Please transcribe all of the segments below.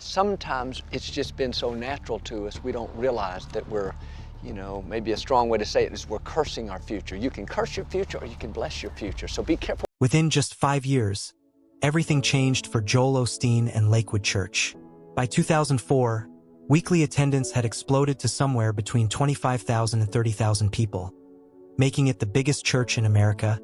sometimes it's just been so natural to us, we don't realize that we're, maybe a strong way to say it is we're cursing our future. You can curse your future or you can bless your future, so be careful. Within just 5 years, everything changed for Joel Osteen and Lakewood Church. By 2004, weekly attendance had exploded to somewhere between 25,000 and 30,000 people, making it the biggest church in America,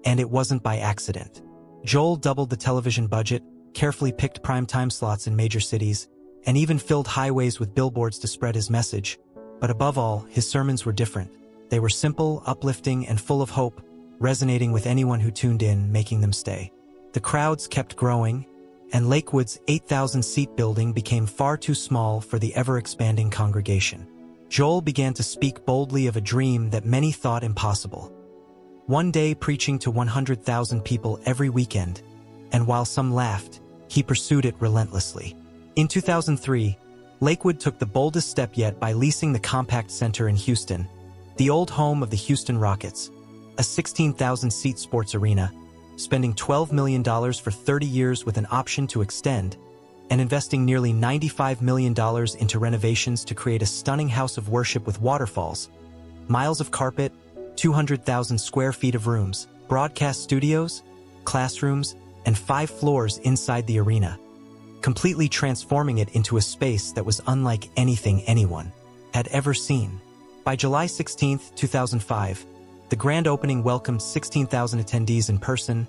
and it wasn't by accident. Joel doubled the television budget, carefully picked primetime slots in major cities, and even filled highways with billboards to spread his message. But above all, his sermons were different. They were simple, uplifting, and full of hope, resonating with anyone who tuned in, making them stay. The crowds kept growing, and Lakewood's 8,000-seat building became far too small for the ever-expanding congregation. Joel began to speak boldly of a dream that many thought impossible. One day preaching to 100,000 people every weekend, and while some laughed, he pursued it relentlessly. In 2003, Lakewood took the boldest step yet by leasing the Compact Center in Houston, the old home of the Houston Rockets, a 16,000-seat sports arena, spending $12 million for 30 years with an option to extend, and investing nearly $95 million into renovations to create a stunning house of worship with waterfalls, miles of carpet, 200,000 square feet of rooms, broadcast studios, classrooms, and 5 floors inside the arena, completely transforming it into a space that was unlike anything anyone had ever seen. By July 16, 2005, the grand opening welcomed 16,000 attendees in person,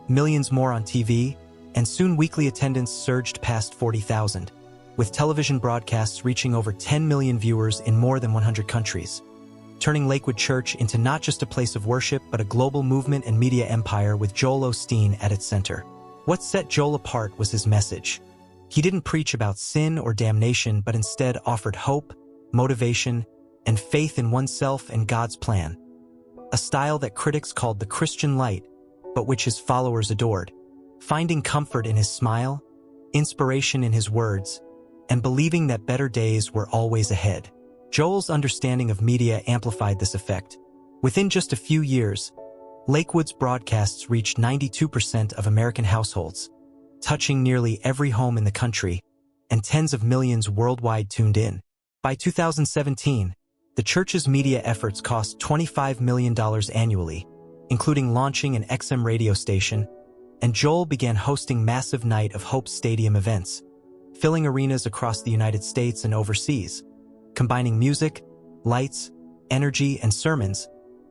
millions more on TV, and soon weekly attendance surged past 40,000, with television broadcasts reaching over 10 million viewers in more than 100 countries, turning Lakewood Church into not just a place of worship but a global movement and media empire with Joel Osteen at its center. What set Joel apart was his message. He didn't preach about sin or damnation, but instead offered hope, motivation, and faith in oneself and God's plan, a style that critics called the Christian light, but which his followers adored, finding comfort in his smile, inspiration in his words, and believing that better days were always ahead. Joel's understanding of media amplified this effect. Within just a few years, Lakewood's broadcasts reached 92% of American households, touching nearly every home in the country, and tens of millions worldwide tuned in. By 2017, the church's media efforts cost $25 million annually, including launching an XM radio station, and Joel began hosting massive Night of Hope Stadium events, filling arenas across the United States and overseas, combining music, lights, energy, and sermons,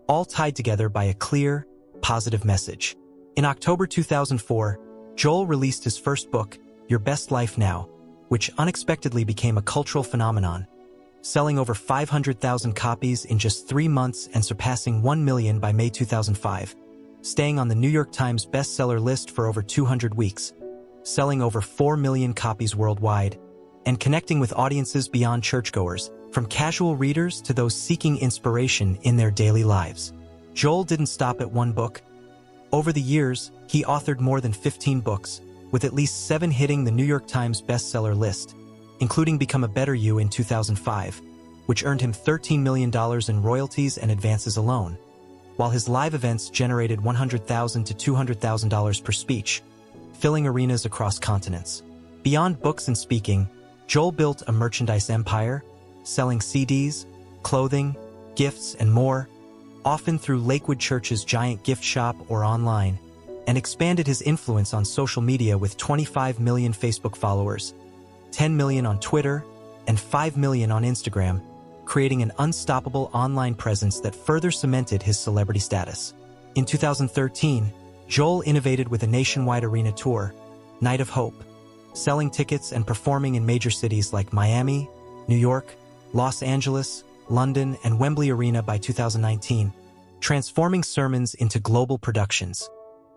all tied together by a clear, positive message. In October 2004, Joel released his first book, Your Best Life Now, which unexpectedly became a cultural phenomenon, selling over 500,000 copies in just 3 months and surpassing 1 million by May 2005, staying on the New York Times bestseller list for over 200 weeks, selling over 4 million copies worldwide, and connecting with audiences beyond churchgoers, from casual readers to those seeking inspiration in their daily lives. Joel didn't stop at one book. Over the years, he authored more than 15 books, with at least 7 hitting the New York Times bestseller list, including Become a Better You in 2005, which earned him $13 million in royalties and advances alone, while his live events generated $100,000 to $200,000 per speech, filling arenas across continents. Beyond books and speaking, Joel built a merchandise empire, selling CDs, clothing, gifts, and more, often through Lakewood Church's giant gift shop or online, and expanded his influence on social media with 25 million Facebook followers, 10 million on Twitter, and 5 million on Instagram, creating an unstoppable online presence that further cemented his celebrity status. In 2013, Joel innovated with a nationwide arena tour, Night of Hope, selling tickets and performing in major cities like Miami, New York, Los Angeles, London, and Wembley Arena by 2019, transforming sermons into global productions,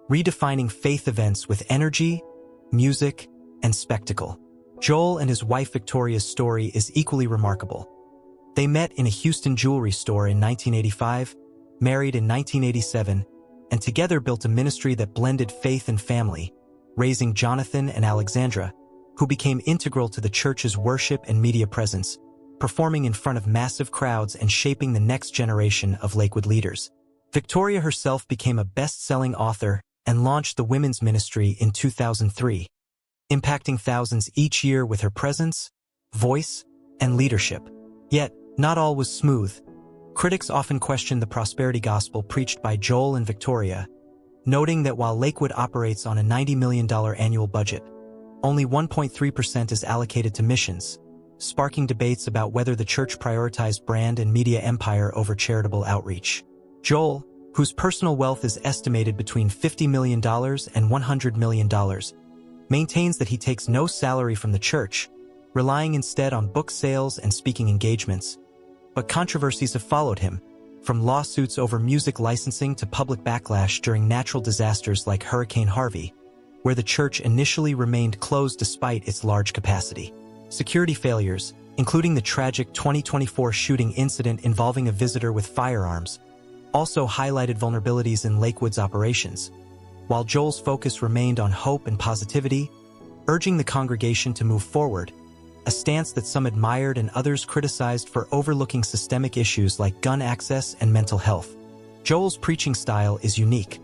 redefining faith events with energy, music, and spectacle. Joel and his wife Victoria's story is equally remarkable. They met in a Houston jewelry store in 1985, married in 1987, and together built a ministry that blended faith and family, raising Jonathan and Alexandra, who became integral to the church's worship and media presence, performing in front of massive crowds and shaping the next generation of Lakewood leaders. Victoria herself became a best-selling author and launched the women's ministry in 2003. impacting thousands each year with her presence, voice, and leadership. Yet, not all was smooth. Critics often questioned the prosperity gospel preached by Joel and Victoria, noting that while Lakewood operates on a $90 million annual budget, only 1.3% is allocated to missions, sparking debates about whether the church prioritized brand and media empire over charitable outreach. Joel, whose personal wealth is estimated between $50 million and $100 million, maintains that he takes no salary from the church, relying instead on book sales and speaking engagements. But controversies have followed him, from lawsuits over music licensing to public backlash during natural disasters like Hurricane Harvey, where the church initially remained closed despite its large capacity. Security failures, including the tragic 2024 shooting incident involving a visitor with firearms, also highlighted vulnerabilities in Lakewood's operations, while Joel's focus remained on hope and positivity, urging the congregation to move forward, a stance that some admired and others criticized for overlooking systemic issues like gun access and mental health. Joel's preaching style is unique,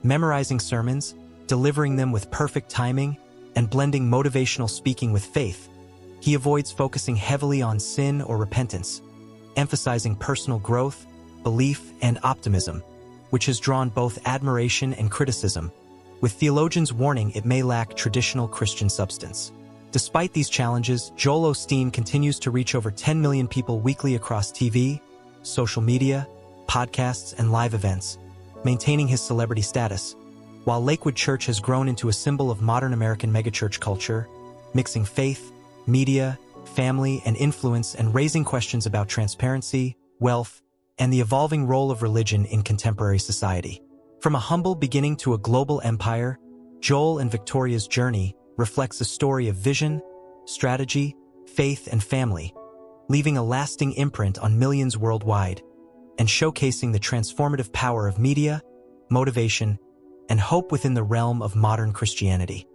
memorizing sermons, delivering them with perfect timing, and blending motivational speaking with faith. He avoids focusing heavily on sin or repentance, emphasizing personal growth, belief, and optimism, which has drawn both admiration and criticism, with theologians warning it may lack traditional Christian substance. Despite these challenges, Joel Osteen continues to reach over 10 million people weekly across TV, social media, podcasts, and live events, maintaining his celebrity status, while Lakewood Church has grown into a symbol of modern American megachurch culture, mixing faith, media, family, and influence and raising questions about transparency, wealth, and the evolving role of religion in contemporary society. From a humble beginning to a global empire, Joel and Victoria's journey reflects a story of vision, strategy, faith, and family, leaving a lasting imprint on millions worldwide, and showcasing the transformative power of media, motivation, and hope within the realm of modern Christianity.